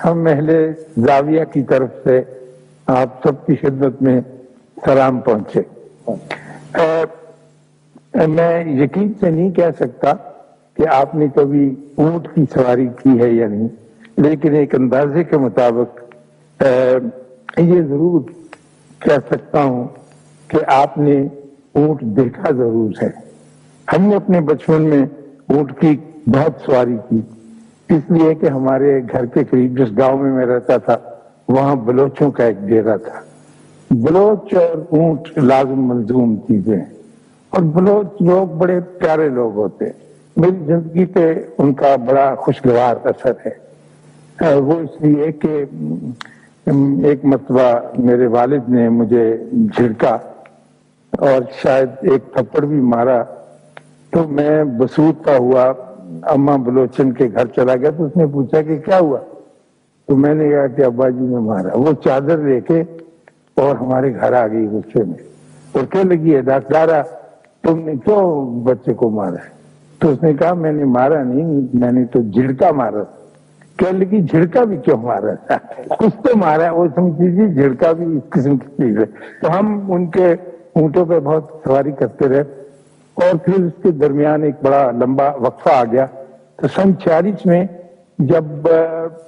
ہم اہل زاویہ کی طرف سے آپ سب کی خدمت میں سلام پہنچے۔ میں یقین سے نہیں کہہ سکتا کہ آپ نے کبھی اونٹ کی سواری کی ہے یا نہیں، لیکن ایک اندازے کے مطابق یہ ضرور کہہ سکتا ہوں کہ آپ نے اونٹ دیکھا ضرور ہے۔ ہم نے اپنے بچپن میں اونٹ کی بہت سواری کی، اس لیے کہ ہمارے گھر کے قریب جس گاؤں میں رہتا تھا وہاں بلوچوں کا ایک ڈیرا تھا۔ بلوچ اور اونٹ لازم ملزوم چیزیں ہیں، اور بلوچ لوگ بڑے پیارے لوگ ہوتے ہیں۔ میری زندگی پہ ان کا بڑا خوشگوار اثر ہے۔ وہ اس لیے کہ ایک مرتبہ میرے والد نے مجھے جھڑکا اور شاید ایک تھپڑ بھی مارا، تو میں بسوتا ہوا اماں بلوچن کے گھر چلا گیا۔ تو اس نے پوچھا کہ کیا ہوا، تو میں نے کہا کہ ابا جی نے مارا۔ وہ چادر لے کے اور ہمارے گھر آ گئی غصے میں، اور کہنے لگی ہے ڈاکٹارا تم نے کیوں بچے کو مارا ہے؟ تو اس نے کہا میں نے مارا نہیں، میں نے تو جھڑکا مارا۔ کہنے لگی جھڑکا بھی کیوں مارا تھا؟ کچھ تو مارا ہے، وہ سمجھیے جھڑکا بھی اس قسم کی چیز ہے۔ تو ہم ان کے اونٹوں پہ بہت سواری کرتے رہے، اور پھر اس کے درمیان ایک بڑا لمبا وقفہ آ گیا۔ تو سن 46 میں جب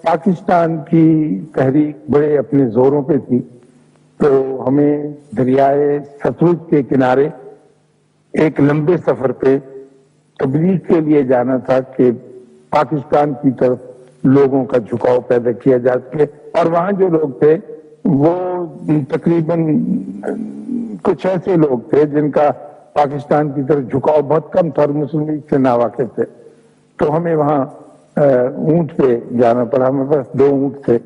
پاکستان کی تحریک بڑے اپنے زوروں پہ تھی، تو ہمیں دریائے ستلج کے کنارے ایک لمبے سفر پہ تبلیغ کے لیے جانا تھا کہ پاکستان کی طرف لوگوں کا جھکاؤ پیدا کیا جا سکے۔ اور وہاں جو لوگ تھے وہ تقریباً کچھ ایسے لوگ تھے جن کا پاکستان کی طرف جھکاؤ بہت کم تھا اور مسلم لیگ سے ناواقف تھے۔ تو ہمیں وہاں اونٹ پہ جانا پڑا۔ ہمارے پاس 2 اونٹ تھے،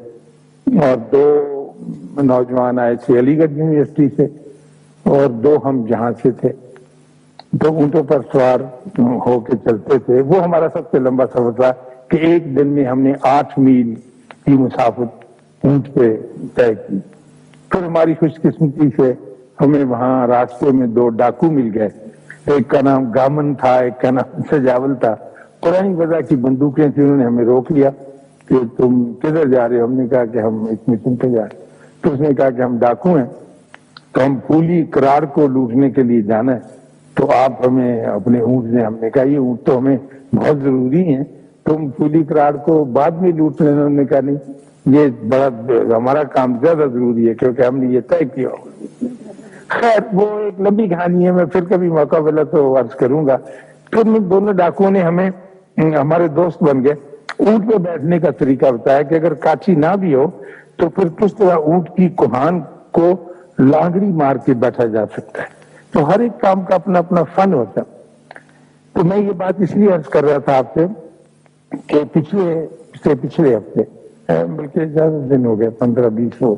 اور 2 نوجوان آئے تھے علی گڑھ یونیورسٹی سے، اور 2 ہم جہاں سے تھے۔ تو اونٹوں پر سوار ہو کے چلتے تھے۔ وہ ہمارا سب سے لمبا سفر تھا کہ ایک دن میں ہم نے 8 میل کی مسافت اونٹ پہ طے کی۔ پھر ہماری خوش قسمتی سے ہمیں وہاں راستے میں 2 ڈاکو مل گئے، ایک کا نام گامن تھا، ایک کا نام سجاول تھا۔ پرانی وضع کی بندوقیں تھیں، انہوں نے ہمیں روک لیا کہ تم کدھر جا رہے ہو؟ ہم نے کہا کہ ہم ایک مشن پہ جا رہے ہیں۔ تو اس نے کہا کہ ہم ڈاکو ہیں، تو ہم پھولی کراڑ کو لوٹنے کے لیے جانا ہے، تو آپ ہمیں اپنے اونٹ دیں۔ ہم نے کہا یہ اونٹ تو ہمیں بہت ضروری ہیں، تم پھولی کراڑ کو بعد میں لوٹ لینا۔ انہوں نے کہا نہیں، یہ بڑا ہمارا کام زیادہ ضروری ہے کیونکہ ہم نے یہ طے کیا ہوگا۔ خیر وہ ایک لمبی کہانی ہے، میں پھر کبھی موقع ملا تو عرض کروں گا۔ پھر دونوں ڈاکوؤں نے ہمیں ہمارے دوست بن گئے، اونٹ پہ بیٹھنے کا طریقہ بتایا کہ اگر کاچی نہ بھی ہو تو پھر کس طرح اونٹ کی کوہان کو لانگڑی مار کے بیٹھا جا سکتا ہے۔ تو ہر ایک کام کا اپنا اپنا فن ہوتا ہے۔ تو میں یہ بات اس لیے عرض کر رہا تھا آپ سے کہ پچھلے ہفتے بلکہ زیادہ دن ہو گئے، 15-20 ہو،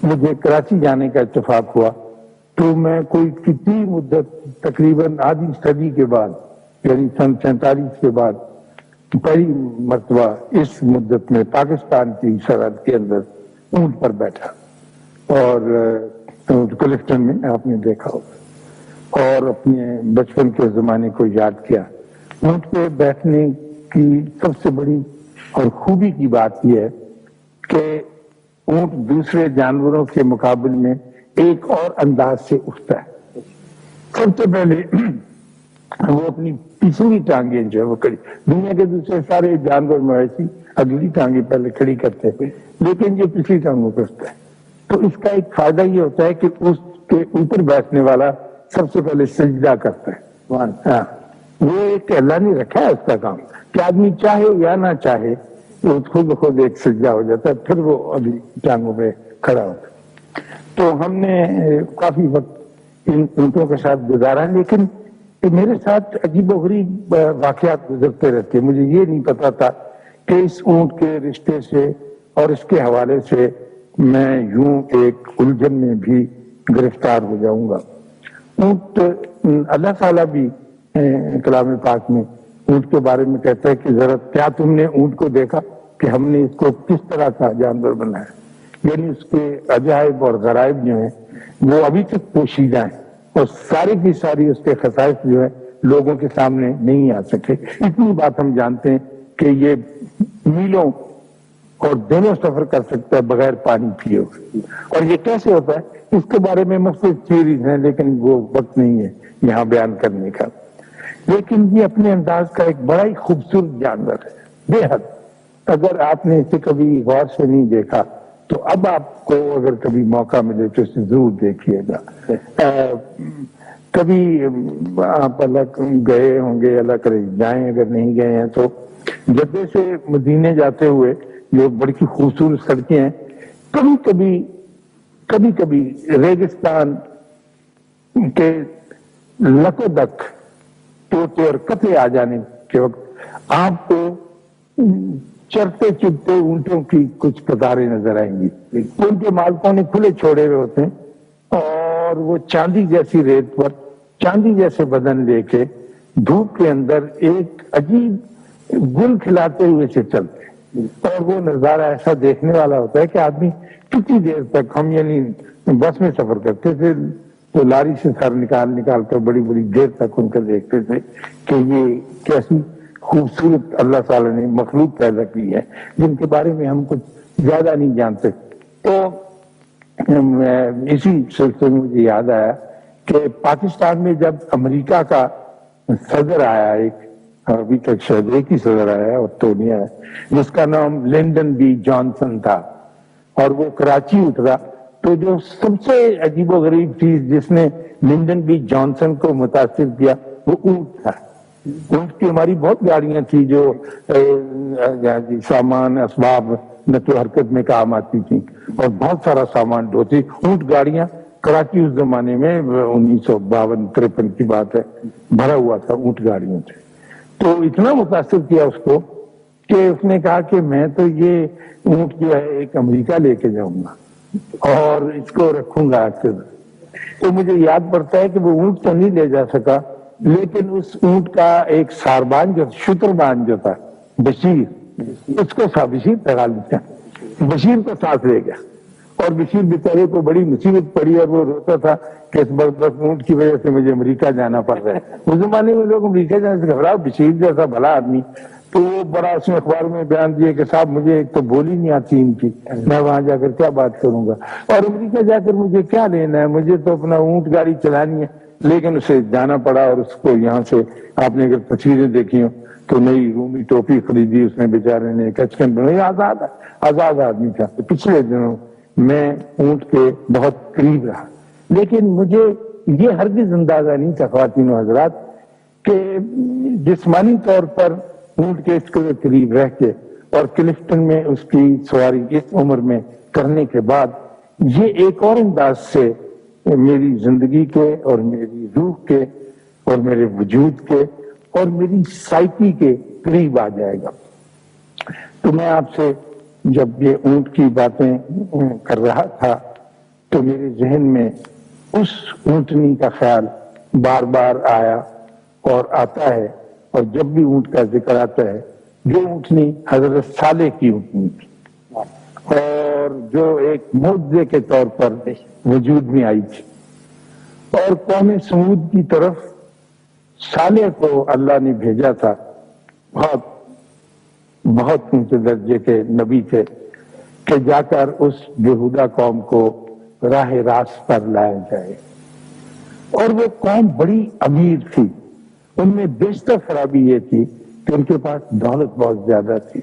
مجھے کراچی جانے کا اتفاق ہوا۔ تو میں کوئی کتنی مدت، تقریباً آدھی صدی کے بعد، یعنی سن 47 کے بعد پہلی مرتبہ اس مدت میں پاکستان کی سرحد کے اندر اونٹ پر بیٹھا، اور کلفٹن میں آپ نے دیکھا ہوگا، اور اپنے بچپن کے زمانے کو یاد کیا۔ اونٹ پہ بیٹھنے کی سب سے بڑی اور خوبی کی بات یہ ہے کہ اونٹ دوسرے جانوروں کے مقابل میں ایک اور انداز سے اٹھتا ہے۔ سب سے پہلے وہ اپنی پچھلی ٹانگیں جو ہے وہ کھڑی، دنیا کے دوسرے سارے جانور مویشی اگلی ٹانگیں پہلے کھڑی کرتے ہیں، لیکن یہ پچھلی ٹانگوں پہ اٹھتا ہے۔ تو اس کا ایک فائدہ یہ ہوتا ہے کہ اس کے اوپر بیٹھنے والا سب سے پہلے سجدہ کرتا ہے۔ ہاں، وہ ایک اللہ نے رکھا ہے اس کا کام کہ آدمی چاہے یا نہ چاہے وہ خود بخود ایک سجدہ ہو جاتا ہے، پھر وہ اگلی ٹانگوں پہ کھڑا ہوتا ہے۔ تو ہم نے کافی وقت ان اونٹوں کے ساتھ گزارا، لیکن میرے ساتھ عجیب و غریب واقعات گزرتے رہتے۔ مجھے یہ نہیں پتا تھا کہ اس اونٹ کے رشتے سے اور اس کے حوالے سے میں یوں ایک الجھن میں بھی گرفتار ہو جاؤں گا۔ اونٹ، اللہ تعالیٰ بھی کلام پاک میں اونٹ کے بارے میں کہتا ہے کہ ذرا کیا تم نے اونٹ کو دیکھا کہ ہم نے اس کو کس طرح کا جانور بنایا، یعنی اس کے عجائب اور غرائب جو ہیں وہ ابھی تک پوشیدہ ہیں، اور ساری کی ساری اس کے خصائص جو ہے لوگوں کے سامنے نہیں آ سکے۔ اتنی بات ہم جانتے ہیں کہ یہ میلوں اور دنوں سفر کر سکتا ہے بغیر پانی پیے ہوئے. اور یہ کیسے ہوتا ہے اس کے بارے میں مختلف تھیوریز ہیں، لیکن وہ وقت نہیں ہے یہاں بیان کرنے کا. لیکن یہ اپنے انداز کا ایک بڑا ہی خوبصورت جانور ہے، بے حد. اگر آپ نے اسے کبھی غور سے نہیں دیکھا تو اب آپ کو اگر کبھی موقع ملے تو اسے ضرور دیکھیے گا. کبھی آپ اللہ گئے ہوں گے، اللہ کرے جائیں، اگر نہیں گئے ہیں تو جدے سے مدینے جاتے ہوئے جو بڑی خوبصورت سڑکیں ہیں، کبھی کبھی ریگستان کے لکو دک ٹوٹے اور قطعے آ جانے کے وقت آپ کو چرتے چرتے اونٹوں کی کچھ قطاریں نظر آئیں گی. ان کے مالکوں نے کھلے چھوڑے ہوئے ہوتے ہیں اور وہ چاندی جیسی ریت پر چاندی جیسے بدن لے کے دھوپ کے اندر ایک عجیب گل کھلاتے ہوئے سے چلتے ہیں. اور وہ نظارہ ایسا دیکھنے والا ہوتا ہے کہ آدمی کتنی دیر تک، ہم یعنی بس میں سفر کرتے تھے تو لاری سے سر نکال کر بڑی بڑی دیر تک ان کو دیکھتے تھے کہ یہ کیسی خوبصورت اللہ تعالیٰ نے مخلوق پیدا کی ہے جن کے بارے میں ہم کچھ زیادہ نہیں جانتے. تو اسی سلسلے میں مجھے یاد آیا کہ پاکستان میں جب امریکہ کا صدر آیا، ابھی تک شاید ایک ہی صدر آیا اور تو نہیں آیا، جس کا نام لنڈن بی جانسن تھا، اور وہ کراچی اترا، تو جو سب سے عجیب و غریب چیز جس نے لنڈن بی جانسن کو متاثر کیا وہ اونٹ تھا. اونٹ کی ہماری بہت گاڑیاں تھی جو سامان اسباب نقل و حرکت میں کام آتی تھی اور بہت سارا سامان ڈھوتی. اونٹ گاڑیاں کراچی اس زمانے میں 1952-53 کی بات ہے بھرا ہوا تھا اونٹ گاڑیوں سے. تو اتنا متاثر کیا اس کو کہ اس نے کہا کہ میں تو یہ اونٹ جو ہے ایک امریکہ لے کے جاؤں گا اور اس کو رکھوں گا آج سے. تو مجھے یاد پڑتا ہے کہ وہ اونٹ تو نہیں لے جا سکا، لیکن اس اونٹ کا ایک ساربان جو شتربان جو تھا بشیر، اس کو بشیر پیغال دیا، بشیر کو ساتھ لے گیا. اور بشیر بیچارے کو بڑی مصیبت پڑی اور وہ روتا تھا کہ اس بردبخت اونٹ کی وجہ سے مجھے امریکہ جانا پڑ رہا ہے. اس زمانے میں لوگ امریکہ جانے سے گھبراہ، بشیر جیسا بھلا آدمی. تو وہ بڑا اس نے اخبار میں بیان دیا کہ صاحب مجھے ایک تو بولی نہیں آتی ان کی، میں وہاں جا کر کیا بات کروں گا، اور امریکہ جا کر مجھے کیا لینا ہے، مجھے تو اپنا اونٹ گاڑی چلانی ہے. لیکن اسے جانا پڑا اور اس کو یہاں سے، آپ نے اگر تصویریں دیکھی ہوں تو نئی رومی ٹوپی خریدی اس نے بیچارے نے، کچکن بنائی، آزاد آدمی تھا. پچھلے دنوں میں اونٹ کے بہت قریب رہا، لیکن مجھے یہ ہرگز اندازہ نہیں تھا خواتین و حضرات کہ جسمانی طور پر اونٹ کے اس قریب رہ کے اور کلفٹن میں اس کی سواری اس عمر میں کرنے کے بعد یہ ایک اور انداز سے میری زندگی کے اور میری روح کے اور میرے وجود کے اور میری سائیکی کے قریب آ جائے گا. تو میں آپ سے جب یہ اونٹ کی باتیں کر رہا تھا تو میرے ذہن میں اس اونٹنی کا خیال بار بار آیا اور آتا ہے، اور جب بھی اونٹ کا ذکر آتا ہے جو اونٹنی حضرت صالح کی اونٹنی تھی اور جو ایک معجزے کے طور پر وجود میں آئی تھی. اور قوم سمود کی طرف صالح کو اللہ نے بھیجا تھا، بہت اونچے درجے کے نبی تھے، کہ جا کر اس بےہودہ قوم کو راہ راست پر لایا جائے. اور وہ قوم بڑی امیر تھی، ان میں بیشتر خرابی یہ تھی کہ ان کے پاس دولت بہت زیادہ تھی،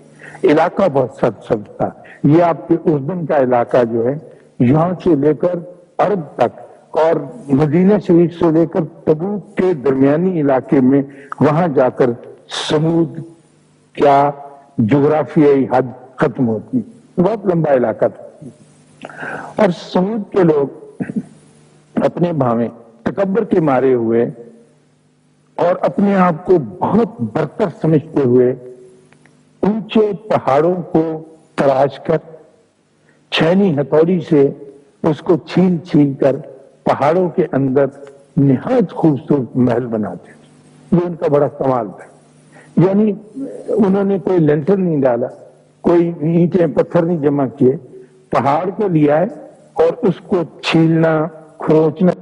علاقہ بہت سرسبز تھا. یہ آپ کے اردن کا علاقہ جو ہے یہاں سے لے کر عرب تک اور مدینہ شریف سے لے کر تبوک کے درمیانی علاقے میں وہاں جا کر سمود کیا جغرافیائی حد ختم ہوتی، بہت لمبا علاقہ تھا. اور سمود کے لوگ اپنے بھاویں تکبر کے مارے ہوئے اور اپنے آپ کو بہت برتر سمجھتے ہوئے اونچے پہاڑوں کو تراش کر چھینی ہتھوڑی سے اس کو چھیل چھیل کر پہاڑوں کے اندر نہایت خوبصورت محل بناتے تھے. یہ ان کا بڑا کمال تھا. یعنی انہوں نے کوئی لینٹر نہیں ڈالا، کوئی اینٹیں پتھر نہیں جمع کیے، پہاڑ کو لیا ہے اور اس کو چھیلنا، کھروچنا